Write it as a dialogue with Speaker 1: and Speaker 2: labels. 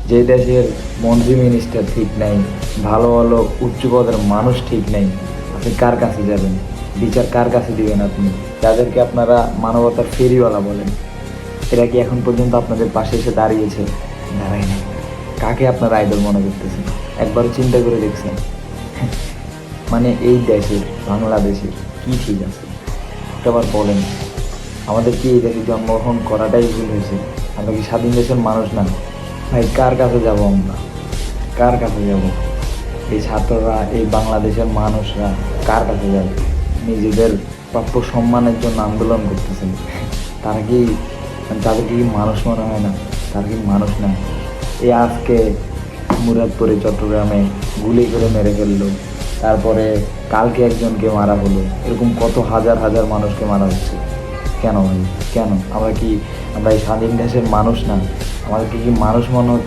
Speaker 1: যে দেশের মন্ত্রী মিনিস্টার ঠিক নাই, ভালো ভালো উচ্চ পদের মানুষ ঠিক নেই, আপনি কার কাছে যাবেন? বিচার কার কাছে দিবেন আপনি? যাদেরকে আপনারা মানবতার ফেরিওয়ালা বলেন, এরা কি এখন পর্যন্ত আপনাদের পাশে এসে দাঁড়িয়েছে? দাঁড়ায় না। কাকে আপনারা আইডল মনে করতেছেন? একবারও চিন্তা করে দেখছেন? মানে এই দেশের, বাংলাদেশের কি ঠিক আছে? একটাবার বলেন, আমাদের কি এই দেশে জন্মগ্রহণ করাটাই ভুল হয়েছে? আমরা কি স্বাধীন দেশের মানুষ না? ভাই কার কাছে যাব আমরা? কার কাছে যাব? এই ছাত্ররা, এই বাংলাদেশের মানুষরা কার কাছে যাবে? নিজেদের প্রাপ্য সম্মানের জন্য আন্দোলন করতেছেন, তারা কি, তাদেরকে কি মানুষ মনে হয় না? তারা কি মানুষ না? এই আজকে মুরাদপুরে, চট্টগ্রামে গুলি করে মেরে ফেললো, তারপরে কালকে একজনকে মারা হলো, এরকম কত হাজার হাজার মানুষকে মারা হচ্ছে। কেন ভাই? কেন? আমরা কি, আমরা এই স্বাধীন দেশের মানুষ না? আমাদেরকে কি মানুষ মনে হচ্ছে?